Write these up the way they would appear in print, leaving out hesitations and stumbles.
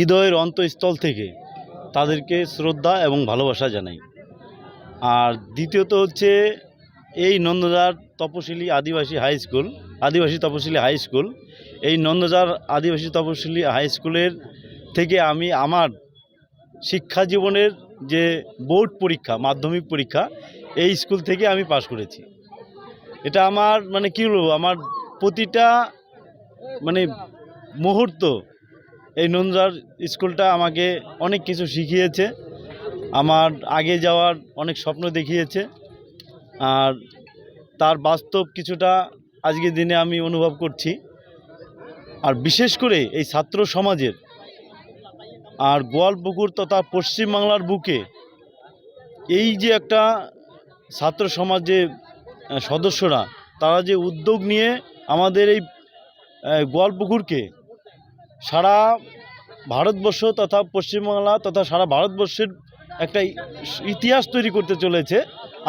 হৃদয়ের অন্তঃস্থল থেকে তাদেরকে শ্রদ্ধা এবং ভালোবাসা জানাই। আর দ্বিতীয়ত হচ্ছে এই নন্দদার তপশিলি আদিবাসী তপশিলি হাই স্কুল, এই নন্দদার আদিবাসী তপশিলি হাই স্কুলের থেকে আমি আমার শিক্ষা জীবনের যে বোর্ড পরীক্ষা, মাধ্যমিক পরীক্ষা, এই স্কুল থেকে আমি পাশ করেছি। এটা আমার মানে কী বলবো, আমার প্রতিটা মানে মুহূর্ত এই নন্দদার স্কুলটা আমাকে অনেক কিছু শিখিয়েছে, আমার আগে যাওয়ার অনেক স্বপ্ন দেখিয়েছে। আর তার বাস্তব কিছুটা আজকের দিনে আমি অনুভব করছি। আর বিশেষ করে এই ছাত্র সমাজের আর গোয়ালপুকুর তথা পশ্চিমবাংলার বুকে এই যে একটা ছাত্র সমাজের সদস্যরা, তারা যে উদ্যোগ নিয়ে আমাদের এই গোয়ালপুকুরকে সারা ভারতবর্ষ তথা পশ্চিমবাংলা তথা সারা ভারতবর্ষের একটা ইতিহাস তৈরি করতে চলেছে।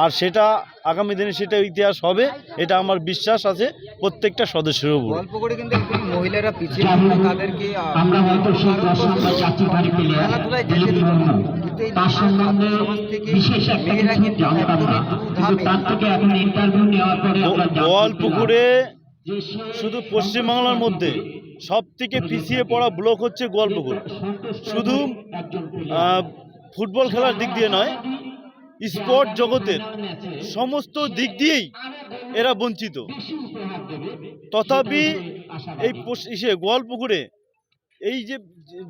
আর সেটা আগামী দিনে সেটা ইতিহাস হবে, এটা আমার বিশ্বাস আছে প্রত্যেকটা সদস্যের উপর। গল্প করে কিন্তু একদম মহিলারা পিছিয়ে তাদেরকে খেলাধুলায় যেতে দিত না। কিন্তু এই সমাজ থেকে মেয়েরা কিন্তু একদমই গোয়ালপুকুরে শুধু পশ্চিমবাংলার মধ্যে সব থেকে পিছিয়ে পড়া ব্লক হচ্ছে গোয়ালপুকুর। শুধু ফুটবল খেলার দিক দিয়ে নয়, স্পোর্ট জগতের সমস্ত দিক দিয়েই এরা বঞ্চিত। তথাপি এই গোয়ালপুকুরে এই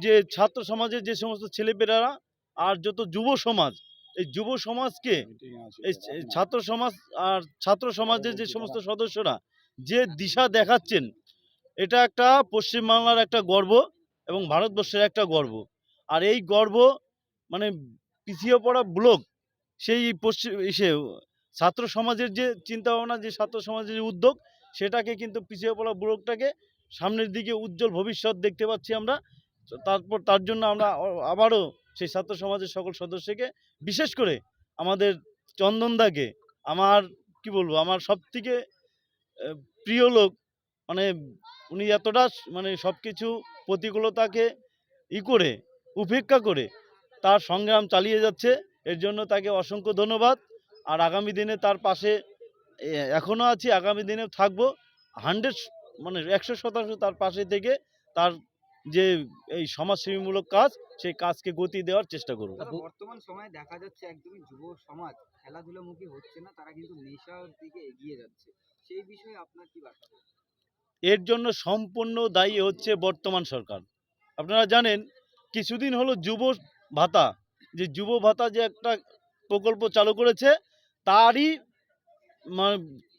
যে ছাত্র সমাজের যে সমস্ত ছেলেপেলেরা আর যত যুব সমাজ, এই যুব সমাজকে এই ছাত্র সমাজের যে সমস্ত সদস্যরা যে দিশা দেখাচ্ছেন, এটা একটা পশ্চিমবাংলার একটা গর্ব এবং ভারতবর্ষের একটা গর্ব। আর এই গর্ব মানে পিছিয়ে পড়া ব্লক, সেই ছাত্র সমাজের যে চিন্তাভাবনা, যে ছাত্র সমাজের যে উদ্যোগ, সেটাকে কিন্তু পিছিয়ে পড়া ব্লকটাকে সামনের দিকে উজ্জ্বল ভবিষ্যৎ দেখতে পাচ্ছি আমরা। তার জন্য আমরা আবারও সেই ছাত্র সমাজের সকল সদস্যকে, বিশেষ করে আমাদের চন্দনদাকে, আমার কি বলবো, আমার সবথেকে প্রিয় লোক, মানে উনি এতটা মানে সব কিছু প্রতিকূলতাকে করে উপেক্ষা করে তার সংগ্রাম চালিয়ে যাচ্ছে, এর জন্য তাকে অসংখ্য ধন্যবাদ। আর আগামী দিনে তার পাশে এখনও আছি, আগামী দিনে থাকবো 100% তার পাশে থেকে তার যে এই সমাজসেবীমূলক কাজ, সেই কাজকে গতি দেওয়ার চেষ্টা করব। বর্তমান সময়ে দেখা যাচ্ছে একদমই যুব সমাজ খেলাধুলামুখী হচ্ছে না, তারা কিন্তু নেশার দিকে এগিয়ে যাচ্ছে। সেই বিষয়ে আপনার কি বার্তা? এর জন্য সম্পূর্ণ দায়ী হচ্ছে বর্তমান সরকার। আপনারা জানেন, কিছুদিন হলো যুব ভাতা যে একটা প্রকল্প চালু করেছে,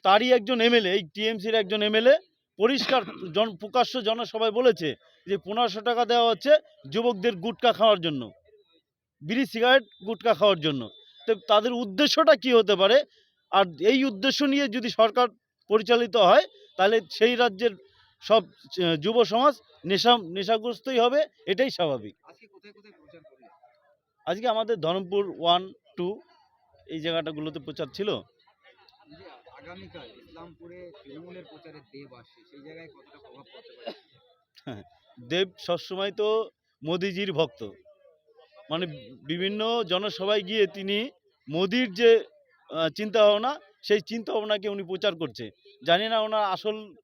তারই একজন এমএলএ, এই টিএমসির একজন এমএলএ পরিষ্কার প্রকাশ্য জনসভায় বলেছে যে 1500 টাকা দেওয়া হচ্ছে যুবকদের গুটখা খাওয়ার জন্য, বিড়ি সিগারেট গুটখা খাওয়ার জন্য। তো তাদের উদ্দেশ্যটা কি হতে পারে? আর এই উদ্দেশ্য নিয়ে যদি সরকার পরিচালিত হয়, তাহলে সেই রাজ্যের সব যুব সমাজ নেশাগ্রস্তই হবে, এটাই স্বাভাবিক। আজকে আমাদের ধরমপুর 1, 2 এই জায়গাটাগুলোতে প্রচার ছিল। আগামীকাল ইসলামপুরে তৃণমূলের প্রচারে দেব আসছে, সেই জায়গায় কতটা প্রভাব পড়তে পারে? দেব সবসময় তো মোদিজির ভক্ত, মানে বিভিন্ন জনসভায় গিয়ে তিনি মোদির যে চিন্তাভাবনা, সেই চিন্তাভাবনাকে উনি প্রচার করছে। জানি না ওনার আসল